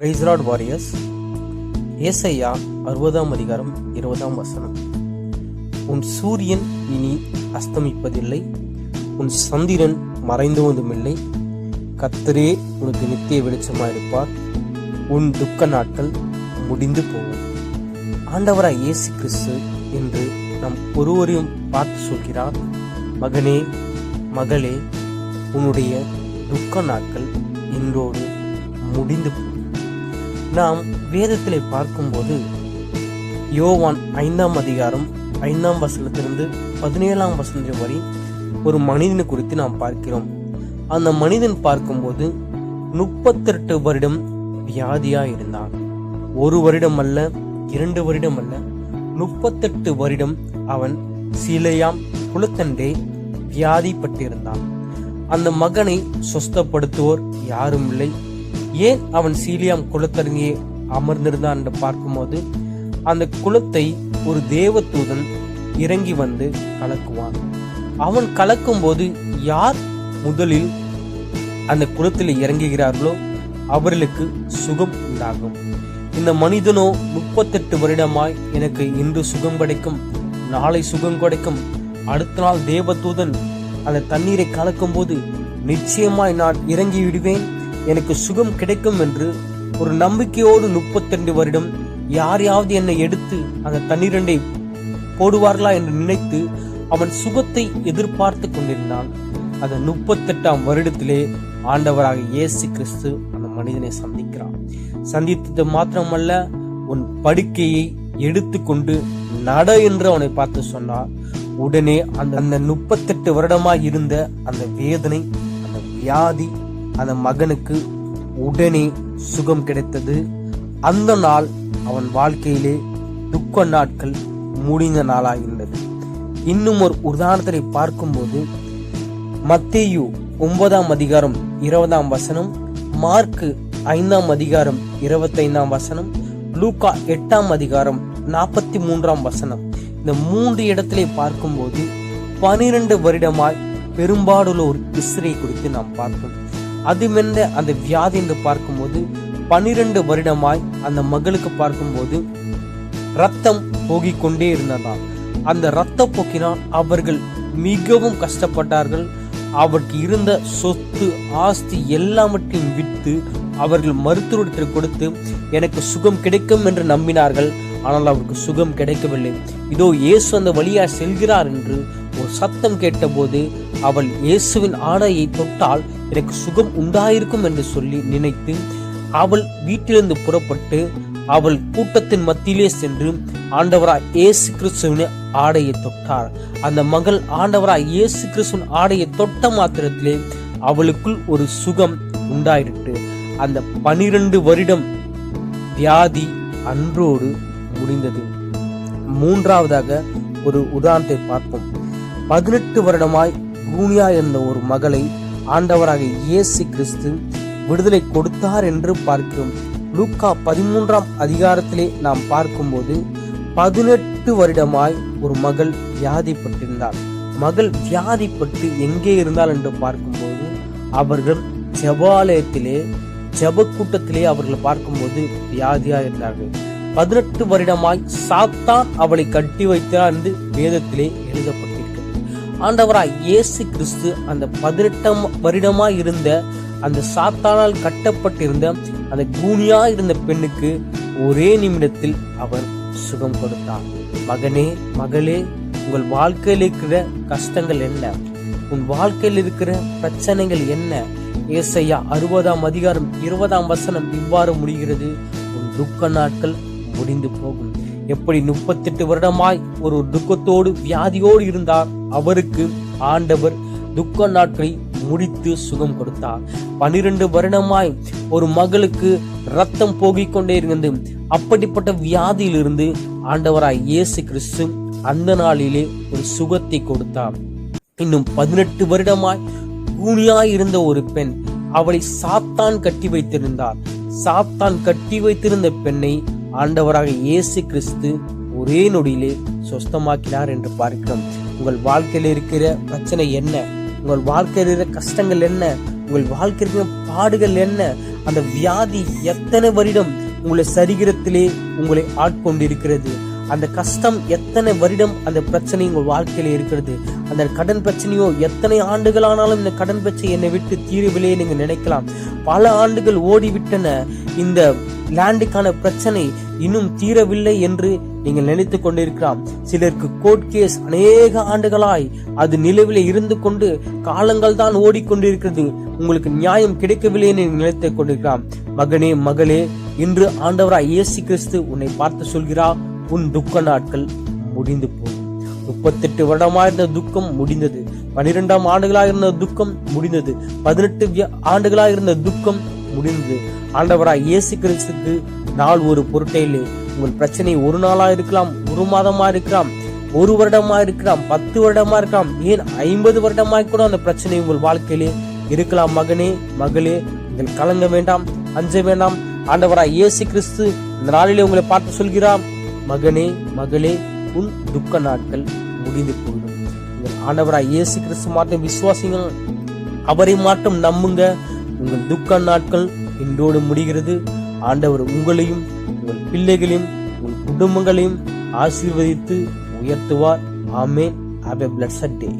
Price Lord warriors. ஏசாயா 60ஆம் அதிகாரம் 20ஆம் வசனம். உன் சூரியன் இனி அஸ்தமிப்பதில்லை, உன் சந்திரன் மறைந்துவதுமில்லை. கர்த்தரே உனக்கு நித்திய வெளிச்சமாயிருப்பார், உன் துக்க நாட்கள் முடிந்து போகும். ஆண்டவராய் இயேசு கிறிஸ்து என்று நம் ஒருவரையும் பார்த்து சொல்கிறார், மகனே மகளே, உன்னுடைய துக்க நாட்கள் இன்றோடு முடிந்து போகும். நாம் வேதத்திலே பார்க்கும்போது யோவான் 5ஆம் அதிகாரம் 5ஆம் வசனத்திலிருந்து 17ஆம் வசனம் வரை ஒரு மனிதனை குறித்து நாம் பார்க்கிறோம். அந்த மனிதன் பார்க்கும்போது 38 வருடம் வியாதியா இருந்தான். 1 வருடம் அல்ல, 2 வருடம் அல்ல, 38 வருடம் அவன் சீலையாம் குளத்தண்டே வியாதிப்பட்டிருந்தான். அந்த மகனை சொஸ்தப்படுத்துவோர் யாரும் இல்லை. ஏன் அவன் சீலியாம் குளத்தருகே அமர்ந்திருந்தான் என்று பார்க்கும்போது, அந்த குளத்தை ஒரு தேவதூதன் இறங்கி வந்து கலக்குவான். அவன் கலக்கும் போது யார் முதலில் அந்த குளத்தில் இறங்குகிறார்களோ அவர்களுக்கு சுகம் உண்டாகும். இந்த மனிதனோ 38 வருடமாய் எனக்கு இன்று சுகம் கிடைக்கும், நாளை சுகம் கிடைக்கும், அடுத்த நாள் தேவதூதன் அந்த தண்ணீரை கலக்கும் போது நிச்சயமாய் நான் இறங்கி விடுவேன், எனக்கு சுகம் கிடைக்கும் என்று ஒரு நம்பிக்கையோடு 38 வருடம் யாரையாவது என்னை எடுத்து அந்த தண்ணீரண்டை போடுவார்களா என்று நினைத்து அவன் சுகத்தை எதிர்பார்த்து கொண்டிருந்தான். அந்த 38ஆம் வருடத்திலே ஆண்டவராக இயேசு கிறிஸ்து அந்த மனிதனை சந்திக்கிறான். சந்தித்தது மாத்திரமல்ல, உன் படுக்கையை எடுத்துக்கொண்டு நட என்று அவனை பார்த்து சொன்னார். உடனே அந்த 38 வருடமாய் இருந்த அந்த வேதனை, அந்த வியாதி அந்த மகனுக்கு உடனே சுகம் கிடைத்தது. அந்த நாள் அவன் வாழ்க்கையிலே துக்க நாட்கள் முடிந்த நாளாகின்றது. இன்னும் ஒரு உதாரணத்தை பார்க்கும்போது மத்தேயு 9ஆம் அதிகாரம் 20ஆம் வசனம், மார்க்கு 5ஆம் அதிகாரம் 25ஆம் வசனம், லூக்கா 8ஆம் அதிகாரம் 43ஆம் வசனம், இந்த 3 இடத்திலே பார்க்கும்போது 12 வருடமாய் பெரும்பாடுள்ள ஒரு இஸ்ரே குறித்து நாம் பார்ப்போம். அதுமென்ற அந்த வியாதி என்று பார்க்கும்போது 12 வருடமாய் அந்த மகளுக்கு பார்க்கும்போது ரத்தம் போகிக்கொண்டே இருந்ததால் அந்த இரத்த போக்கினால் அவர்கள் மிகவும் கஷ்டப்பட்டார்கள். அவருக்கு இருந்த சொத்து ஆஸ்தி எல்லாவற்றையும் விற்று அவர்கள் மருத்துவத்தில் கொடுத்து எனக்கு சுகம் கிடைக்கும் என்று நம்பினார்கள். ஆனால் அவருக்கு சுகம் கிடைக்கவில்லை. இதோ இயேசு அந்த வழியாக செல்கிறார் என்று ஒரு சத்தம் கேட்டபோது அவள் இயேசுவின் ஆடையை தொட்டால் எனக்கு சுகம் உண்டாயிருக்கும் என்று சொல்லி நினைத்து அவள் வீட்டிலிருந்து புறப்பட்டு அவள் கூட்டத்தின் மத்தியிலே சென்று ஆண்டவராய் இயேசு கிறிஸ்துவின் ஆடையை தொட்டார். அந்த மகள் ஆண்டவராய் இயேசு கிறிஸ்துவின் ஆடையை தொட்ட மாத்திரத்திலே அவளுக்குள் ஒரு சுகம் உண்டாயிற்று. அந்த 12 வருடம் வியாதி அன்றோடு முடிந்தது. மூன்றாவதாக ஒரு உதாரணத்தை பார்ப்போம். 18 வருடமாய் கூனியா இருந்த ஒரு மகளை ஆண்டவராக இயேசு கிறிஸ்து விடுதலை கொடுத்தார் என்று பார்க்கிறோம். லூக்கா 13ஆம் அதிகாரத்திலே நாம் பார்க்கும்போது 18 வருடமாய் ஒரு மகள் வியாதிப்பட்டிருந்தார். மகள் வியாதிப்பட்டு எங்கே இருந்தால் என்று பார்க்கும்போது அவர்கள் ஜெபாலயத்திலே ஜெப கூட்டத்திலே அவர்கள் பார்க்கும்போது வியாதியா இருந்தார்கள். 18 வருடமாய் சாத்தான் அவளை கட்டி வைத்தார் என்று வேதத்திலே எழுதப்பட்டிருக்கிறது. ஆண்டவராய் இயேசு கிறிஸ்து அந்த 18 வருடமாய் இருந்த அந்த சாத்தானால் கட்டப்பட்டிருந்த அந்த கூனியா இருந்த பெண்ணுக்கு ஒரே நிமிடத்தில் அவர் சுகம் கொடுத்தார். மகனே மகளே, உங்கள் வாழ்க்கையில் இருக்கிற கஷ்டங்கள் என்ன? உன் வாழ்க்கையில் இருக்கிற பிரச்சனைகள் என்ன? ஏசாயா 60ஆம் அதிகாரம் 20ஆம் வசனம் இவ்வாறு முடிகிறது, உன் துக்க நாட்கள் முடிந்து போகும். எப்படி 38 வருடமாய் ஒரு துக்கத்தோடு வியாதியோடு இருந்தார், அவருக்கு ஆண்டவர் துக்க நாட்களை முடித்து சுகம் கொடுத்தார். 12 வருடமாய் ஒரு மகளுக்கு ரத்தம் போகிக்கொண்டே இருந்தது. அப்படிப்பட்ட வியாதியிலிருந்து ஆண்டவராய் இயேசு கிறிஸ்து அந்த நாளிலே ஒரு சுகத்தை கொடுத்தார். இன்னும் 18 வருடமாய் கூனியாய் இருந்த ஒரு பெண், அவளை சாத்தான் கட்டி வைத்திருந்தார். சாத்தான் கட்டி வைத்திருந்த பெண்ணை ஆண்டவராக இயேசு கிறிஸ்து ஒரே நொடியிலே சொஸ்தமாக்கினார் என்று பார்க்கிறோம். உங்கள் வாழ்க்கையில் இருக்கிற பிரச்சனை என்ன? உங்கள் வாழ்க்கையில் இருக்கிற கஷ்டங்கள் என்ன? உங்கள் வாழ்க்கையில் இருக்கிற பாடுகள் என்ன? அந்த வியாதி எத்தனை வருடம் உங்களை சரீரத்திலே உங்களை ஆட்கொண்டிருக்கிறது, அந்த கஷ்டம் எத்தனை வருடம் அந்த பிரச்சனை உங்கள் வாழ்க்கையில இருக்கிறது, அந்த கடன் பிரச்சனையோ எத்தனை ஆண்டுகளானாலும் இந்த கடன் பிரச்சனை என்னை விட்டு தீரவில்லையே நீங்க நினைக்கலாம். பல ஆண்டுகள் ஓடிவிட்டன, இந்த லேண்டுக்கான பிரச்சனை இன்னும் தீரவில்லை என்று நீங்கள் நினைத்து கொண்டிருக்கலாம். சிலருக்கு கோர்ட் கேஸ் அநேக ஆண்டுகளாய் அது நிலவிலே இருந்து கொண்டு காலங்கள் தான் ஓடிக்கொண்டிருக்கிறது, உங்களுக்கு நியாயம் கிடைக்கவில்லை என்று நினைத்து கொண்டிருக்கலாம். மகனே மகளே, இன்று ஆண்டவராய் இயேசு கிறிஸ்து உன்னை பார்த்து சொல்கிறார், உன் துக்க நாட்கள் முடிந்து போகும். 38 வருடமா இருந்த துக்கம் முடிந்தது, 12 ஆண்டுகளாக இருந்த துக்கம் முடிந்தது, 18 ஆண்டுகளாக இருந்த துக்கம் முடிந்தது. ஆண்டவராய் இயேசு கிறிஸ்துக்கு நாள் ஒரு பொருட்டையிலே. உங்கள் பிரச்சனை ஒரு நாளா இருக்கலாம், ஒரு மாதமா இருக்கலாம், 1 வருடமா இருக்கலாம், 10 வருடமா இருக்கலாம், ஏன் 50 வருடமாய் கூட அந்த பிரச்சனை உங்கள் வாழ்க்கையிலே இருக்கலாம். மகனே மகளே, நீங்கள் கலங்க வேண்டாம், அஞ்ச வேண்டாம். ஆண்டவராய் இயேசு கிறிஸ்து இந்த நாளிலே உங்களை பார்த்து சொல்கிறார், மகனே மகளே, உன் துக்க நாட்கள் முடிந்து போயிடும். நீங்கள் ஆண்டவராய் இயேசு கிறிஸ்து மாற்றம் விசுவாசிங்கள், அவரை மாற்றம் நம்புங்க. உங்கள் துக்க நாட்கள் இன்றோடு முடிகிறது. ஆண்டவர் உங்களையும் உங்கள் பிள்ளைகளையும் உங்கள் குடும்பங்களையும் ஆசீர்வதித்து உயர்த்துவார். ஆமென். Have a blessed day.